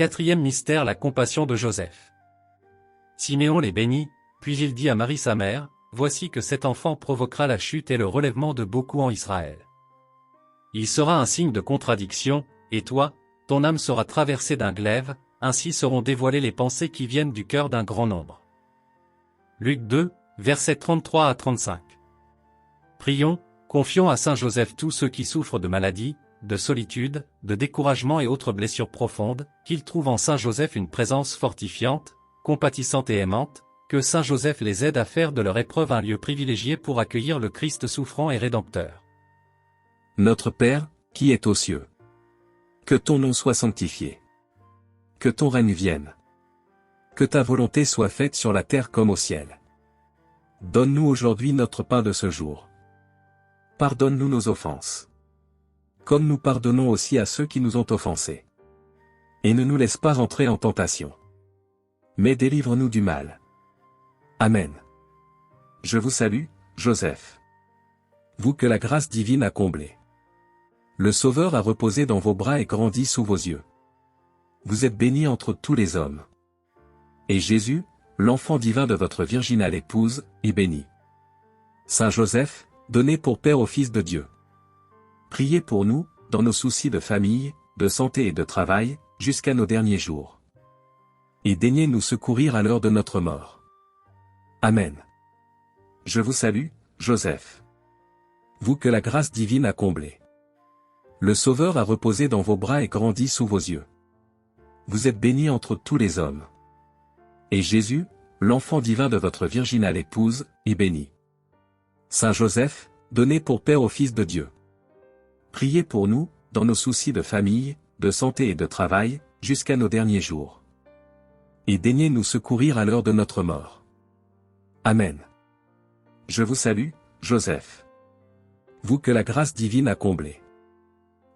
Quatrième mystère, la compassion de Joseph. Siméon les bénit, puis il dit à Marie sa mère, « Voici que cet enfant provoquera la chute et le relèvement de beaucoup en Israël. Il sera un signe de contradiction, et toi, ton âme sera traversée d'un glaive, ainsi seront dévoilées les pensées qui viennent du cœur d'un grand nombre. » Luc 2, versets 33 à 35. Prions, confions à Saint Joseph tous ceux qui souffrent de maladies, de solitude, de découragement et autres blessures profondes, qu'ils trouvent en Saint Joseph une présence fortifiante, compatissante et aimante, que Saint Joseph les aide à faire de leur épreuve un lieu privilégié pour accueillir le Christ souffrant et rédempteur. Notre Père, qui es aux cieux. Que ton nom soit sanctifié. Que ton règne vienne. Que ta volonté soit faite sur la terre comme au ciel. Donne-nous aujourd'hui notre pain de ce jour. Pardonne-nous nos offenses. Comme nous pardonnons aussi à ceux qui nous ont offensés. Et ne nous laisse pas rentrer en tentation. Mais délivre-nous du mal. Amen. Je vous salue, Joseph. Vous que la grâce divine a comblé. Le Sauveur a reposé dans vos bras et grandi sous vos yeux. Vous êtes béni entre tous les hommes. Et Jésus, l'enfant divin de votre virginale épouse, est béni. Saint Joseph, donné pour Père au Fils de Dieu. Priez pour nous, dans nos soucis de famille, de santé et de travail, jusqu'à nos derniers jours. Et daignez nous secourir à l'heure de notre mort. Amen. Je vous salue, Joseph. Vous que la grâce divine a comblé. Le Sauveur a reposé dans vos bras et grandi sous vos yeux. Vous êtes béni entre tous les hommes. Et Jésus, l'enfant divin de votre virginale épouse, est béni. Saint Joseph, donné pour Père au Fils de Dieu. Priez pour nous, dans nos soucis de famille, de santé et de travail, jusqu'à nos derniers jours. Et daignez nous secourir à l'heure de notre mort. Amen. Je vous salue, Joseph. Vous que la grâce divine a comblé.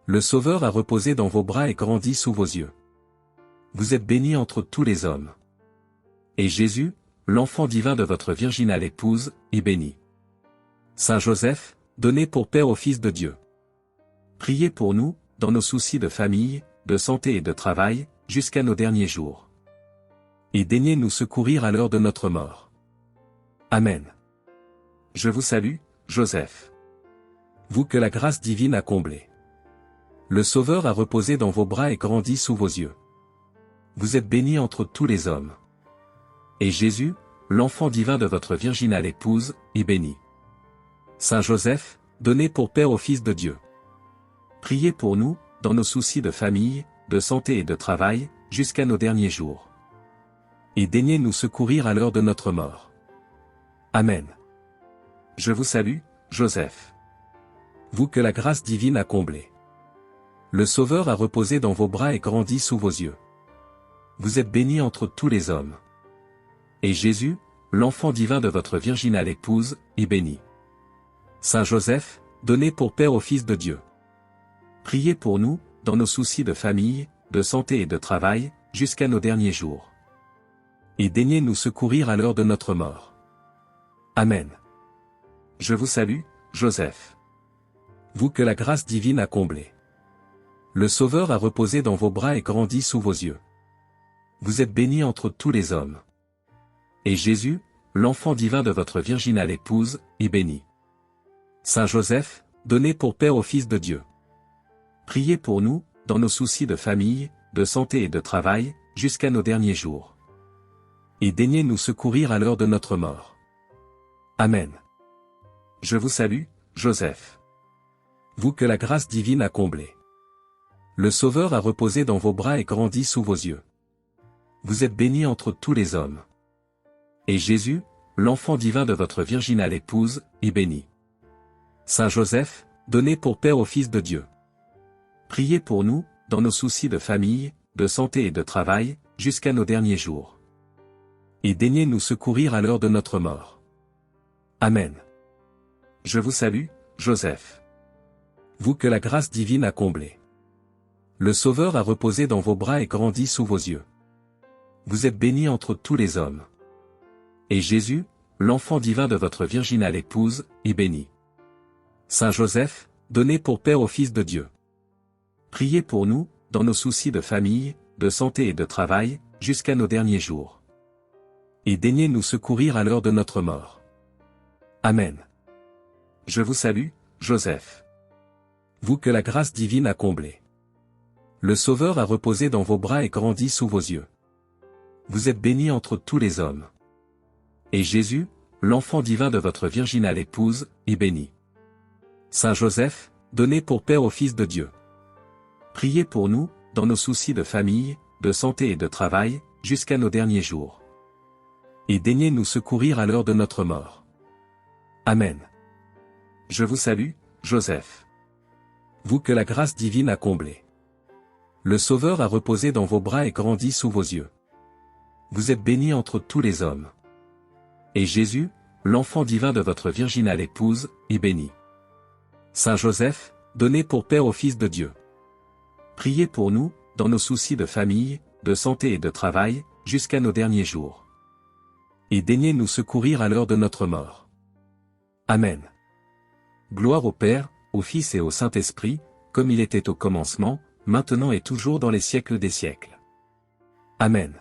Le Sauveur a reposé dans vos bras et grandi sous vos yeux. Vous êtes béni entre tous les hommes. Et Jésus, l'enfant divin de votre virginale épouse, est béni. Saint Joseph, donné pour Père au Fils de Dieu. Priez pour nous, dans nos soucis de famille, de santé et de travail, jusqu'à nos derniers jours. Et daignez nous secourir à l'heure de notre mort. Amen. Je vous salue, Joseph. Vous que la grâce divine a comblé. Le Sauveur a reposé dans vos bras et grandi sous vos yeux. Vous êtes béni entre tous les hommes. Et Jésus, l'enfant divin de votre virginale épouse, est béni. Saint Joseph, donné pour Père au Fils de Dieu. Priez pour nous, dans nos soucis de famille, de santé et de travail, jusqu'à nos derniers jours. Et daignez nous secourir à l'heure de notre mort. Amen. Je vous salue, Joseph. Vous que la grâce divine a comblé. Le Sauveur a reposé dans vos bras et grandi sous vos yeux. Vous êtes béni entre tous les hommes. Et Jésus, l'enfant divin de votre virginale épouse, est béni. Saint Joseph, donné pour Père au Fils de Dieu. Priez pour nous, dans nos soucis de famille, de santé et de travail, jusqu'à nos derniers jours. Et daignez nous secourir à l'heure de notre mort. Amen. Je vous salue, Joseph. Vous que la grâce divine a comblé. Le Sauveur a reposé dans vos bras et grandi sous vos yeux. Vous êtes béni entre tous les hommes. Et Jésus, l'enfant divin de votre virginale épouse, est béni. Saint Joseph, donné pour Père au Fils de Dieu. Priez pour nous, dans nos soucis de famille, de santé et de travail, jusqu'à nos derniers jours. Et daignez nous secourir à l'heure de notre mort. Amen. Je vous salue, Joseph. Vous que la grâce divine a comblé. Le Sauveur a reposé dans vos bras et grandi sous vos yeux. Vous êtes béni entre tous les hommes. Et Jésus, l'enfant divin de votre virginale épouse, est béni. Saint Joseph, donné pour Père au Fils de Dieu. Priez pour nous, dans nos soucis de famille, de santé et de travail, jusqu'à nos derniers jours. Et daignez nous secourir à l'heure de notre mort. Amen. Je vous salue, Joseph. Vous que la grâce divine a comblé. Le Sauveur a reposé dans vos bras et grandi sous vos yeux. Vous êtes béni entre tous les hommes. Et Jésus, l'enfant divin de votre virginale épouse, est béni. Saint Joseph, donné pour Père au Fils de Dieu. Priez pour nous, dans nos soucis de famille, de santé et de travail, jusqu'à nos derniers jours. Et daignez nous secourir à l'heure de notre mort. Amen. Je vous salue, Joseph. Vous que la grâce divine a comblé. Le Sauveur a reposé dans vos bras et grandi sous vos yeux. Vous êtes béni entre tous les hommes. Et Jésus, l'enfant divin de votre virginale épouse, est béni. Saint Joseph, donné pour Père au Fils de Dieu. Priez pour nous, dans nos soucis de famille, de santé et de travail, jusqu'à nos derniers jours. Et daignez nous secourir à l'heure de notre mort. Amen. Je vous salue, Joseph. Vous que la grâce divine a comblé. Le Sauveur a reposé dans vos bras et grandi sous vos yeux. Vous êtes béni entre tous les hommes. Et Jésus, l'enfant divin de votre virginale épouse, est béni. Saint Joseph, donné pour Père au Fils de Dieu. Priez pour nous, dans nos soucis de famille, de santé et de travail, jusqu'à nos derniers jours. Et daignez nous secourir à l'heure de notre mort. Amen. Gloire au Père, au Fils et au Saint-Esprit, comme il était au commencement, maintenant et toujours dans les siècles des siècles. Amen.